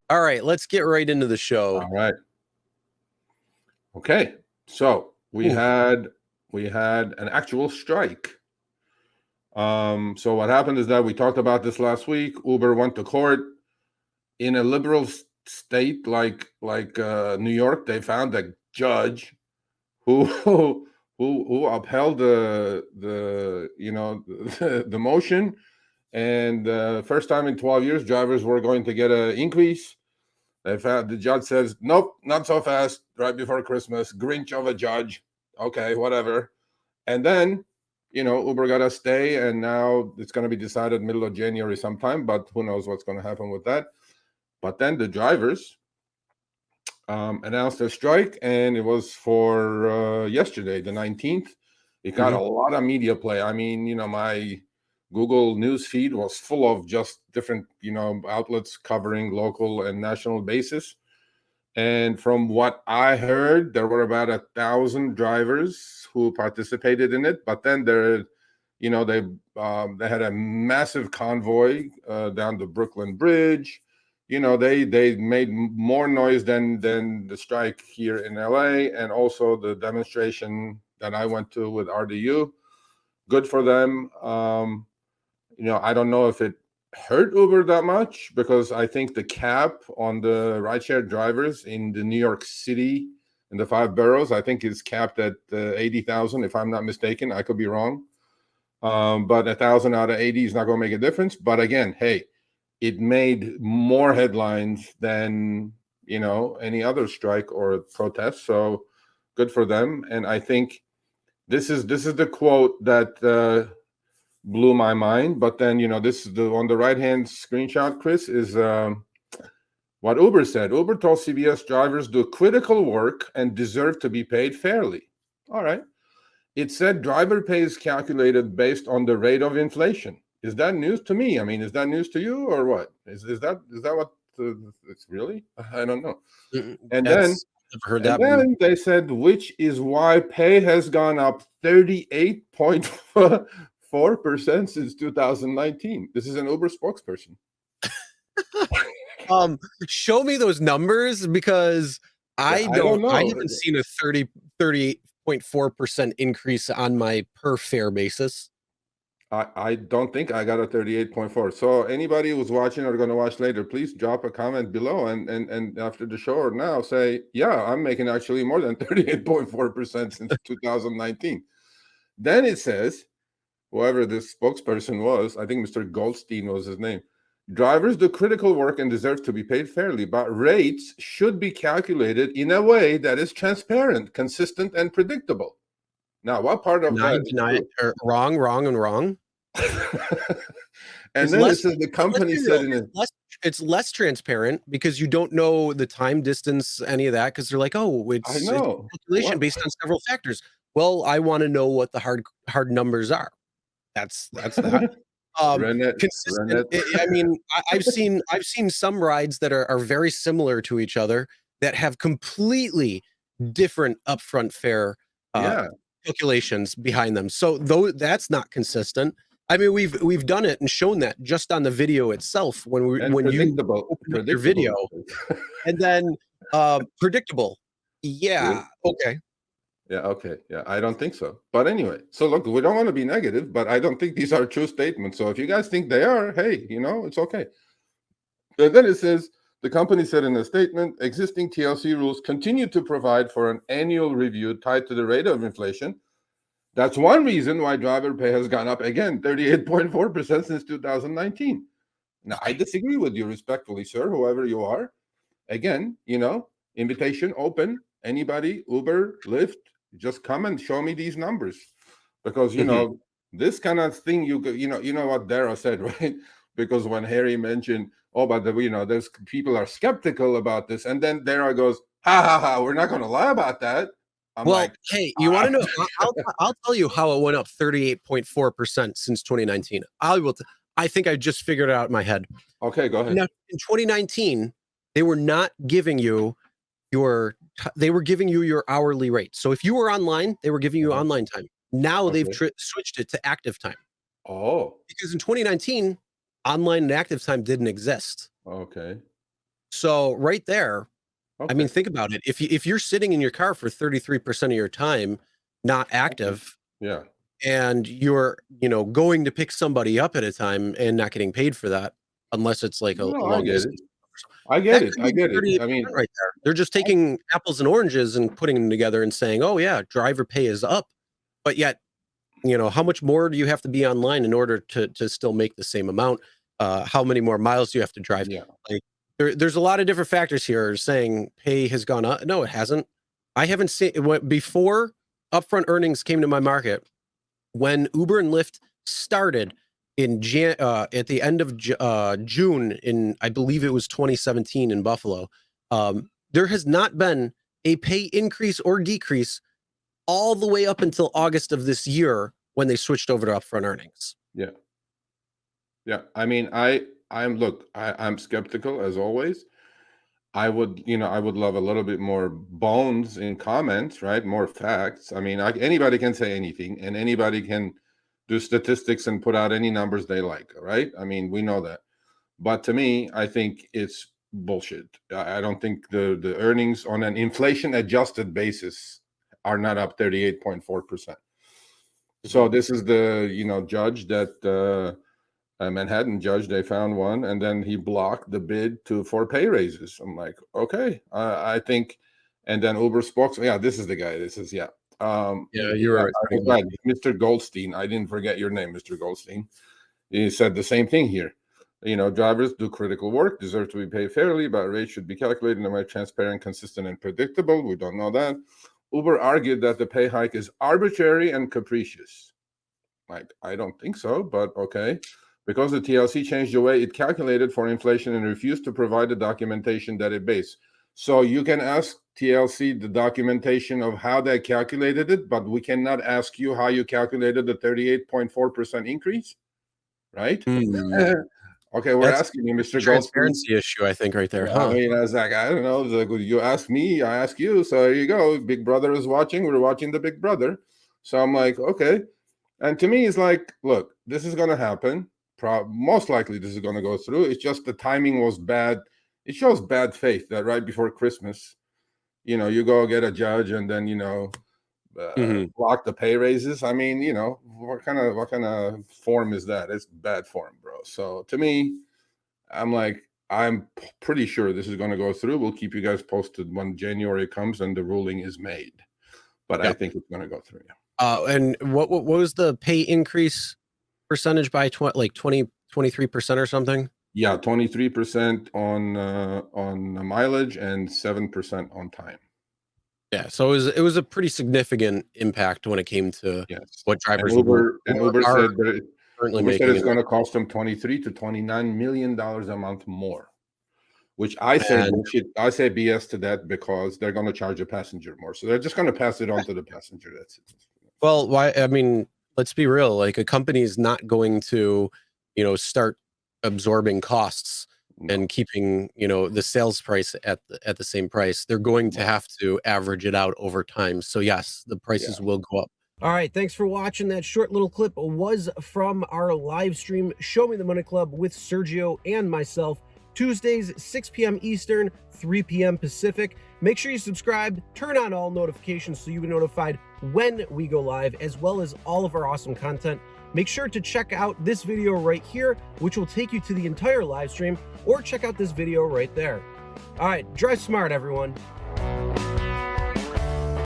All right, let's get right into the show. All right. Okay. So we Ooh. had an actual strike. So what happened is that we talked about this last week. Uber went to court in a liberal state like New York. They found a judge who who upheld the the motion, and first time in 12 years drivers were going to get an increase. They found the judge says, nope, not so fast, right before Christmas. Grinch of a judge. Okay, whatever. And then, Uber got a stay, and now it's going to be decided middle of January sometime, but who knows what's going to happen with that. But then the drivers announced a strike, and it was for yesterday, the 19th. It got a lot of media play. I mean, my Google News feed was full of just different, outlets covering local and national basis. And from what I heard, there were about 1,000 drivers who participated in it. But then they had a massive convoy down the Brooklyn Bridge. They made more noise than the strike here in LA, and also the demonstration that I went to with RDU. Good for them. I don't know if it hurt Uber that much, because I think the cap on the rideshare drivers in the New York City in the 5 boroughs, I think is capped at 80,000, if I'm not mistaken. I could be wrong. But 1,000 out of 80 is not going to make a difference. But again, hey, it made more headlines than, any other strike or protest. So good for them. And I think this is the quote that blew my mind. But then, this is on the right hand screenshot, Chris, is what Uber said. Uber told CBS drivers do critical work and deserve to be paid fairly. All right. It said driver pay is calculated based on the rate of inflation. Is that news to me? I mean, is that news to you, or what? Is that what it's really? I don't know. And then they said, which is why pay has gone up 38.4% since 2019. This is an Uber spokesperson. Show me those numbers, because I don't know. I haven't seen a 38.4% increase on my per fare basis. I don't think I got a 38.4. So anybody who's watching or going to watch later, please drop a comment below, and after the show or now say, yeah, I'm making actually more than 38.4% since 2019. Then it says, whoever this spokesperson was, I think Mr. Goldstein was his name, drivers do critical work and deserve to be paid fairly, but rates should be calculated in a way that is transparent, consistent, and predictable. Now, what part of that is true? Wrong. And then this is the company said in it. It's less transparent, because you don't know the time, distance, any of that, because they're like, oh, it's calculation based on several factors. Well, I want to know what the hard numbers are. That's that. Consistent. I mean, I've seen some rides that are very similar to each other that have completely different upfront fare calculations behind them. So though that's not consistent. I mean, we've done it and shown that just on the video itself when you open your video, and then predictable. Yeah. Okay. Yeah. Okay. Yeah. I don't think so. But anyway, so look, we don't want to be negative, but I don't think these are true statements. So if you guys think they are, hey, it's okay. And then it says, the company said in a statement, existing TLC rules continue to provide for an annual review tied to the rate of inflation. That's one reason why driver pay has gone up again, 38.4% since 2019. Now, I disagree with you respectfully, sir, whoever you are. Again, invitation open. Anybody, Uber, Lyft, just come and show me these numbers. Because, this kind of thing, you know what Dara said, right? Because when Harry mentioned, but there's people are skeptical about this. And then Dara goes, ha, we're not going to lie about that. Hey, you want to know? I'll tell you how it went up 38.4% since 2019. I think I just figured it out in my head. Okay, go ahead. Now, in 2019, they were not giving you your hourly rate. So if you were online, they were giving you online time. Now they've switched it to active time. Oh. Because in 2019, online and active time didn't exist. Okay. So right there, I mean, Okay. think about it. If you're sitting in your car for 33% of your time, not Okay. active, Yeah. and you're, going to pick somebody up at a time and not getting paid for that, unless it's like a No, I long get it. distance. I get That it. could I be get it. I 38% mean, right there. They're just taking apples and oranges and putting them together and saying, "Oh yeah, driver pay is up." But yet, how much more do you have to be online in order to still make the same amount? How many more miles do you have to drive? yeah. Like there's a lot of different factors here saying pay has gone up. No, it hasn't. I haven't seen before upfront earnings came to my market when Uber and Lyft started at the end of June in, I believe it was 2017 in Buffalo. There has not been a pay increase or decrease all the way up until August of this year when they switched over to upfront earnings. Yeah. Yeah. I mean, I'm skeptical as always. I would love a little bit more bones in comments, right? More facts. I mean, anybody can say anything, and anybody can do statistics and put out any numbers they like, right? I mean, we know that. But to me, I think it's bullshit. I don't think the earnings on an inflation adjusted basis are not up 38.4%. So this is the judge that a Manhattan judge, they found one, and then he blocked the bid for pay raises. I'm like, okay, I think, and then Uber spokesman, yeah, this is the guy. This is Yeah, you're right. I'm glad, Mr. Goldstein. I didn't forget your name, Mr. Goldstein. He said the same thing here. Drivers do critical work, deserve to be paid fairly, but rates should be calculated in a way transparent, consistent, and predictable. We don't know that. Uber argued that the pay hike is arbitrary and capricious. Like, I don't think so, but okay. Because the TLC changed the way it calculated for inflation and refused to provide the documentation that it based. So you can ask TLC the documentation of how they calculated it, but we cannot ask you how you calculated the 38.4% increase, right? Okay, we're That's asking you, Mr. Goldstein. transparency issue, I think, right there, I huh? mean, I was like, I don't know. It's like, you ask me, I ask you. So there you go. Big Brother is watching. We're watching the Big Brother. So I'm like, okay. And to me, it's like, look, this is going to happen. Most likely this is going to go through. It's just the timing was bad. It shows bad faith that right before Christmas, you go get a judge and then, block the pay raises. I mean, what kind of form is that? It's bad form, bro. So to me, I'm pretty sure this is going to go through. We'll keep you guys posted when January comes and the ruling is made. But I think it's going to go through. Yeah. And what was the pay increase percentage by 23% or something? Yeah, 23% on mileage and 7% on time. Yeah, so it was a pretty significant impact when it came to what drivers Uber said that currently Uber said making. it's going to cost them $23 to $29 million a month more, which I say bullshit. I say BS to that because they're going to charge a passenger more, so they're just going to pass it on to the passenger. That's it. Well, why? I mean, let's be real. Like a company is not going to, start absorbing costs and keeping, the sales price at the same price. They're going to have to average it out over time. So yes, the prices will go up. All right, thanks for watching. That short little clip was from our live stream, Show Me the Money Club with Sergio and myself. Tuesdays, 6 p.m. Eastern, 3 p.m. Pacific. Make sure you subscribe, turn on all notifications so you'll be notified when we go live, as well as all of our awesome content. Make sure to check out this video right here, which will take you to the entire live stream, or check out this video right there. All right, drive smart, everyone.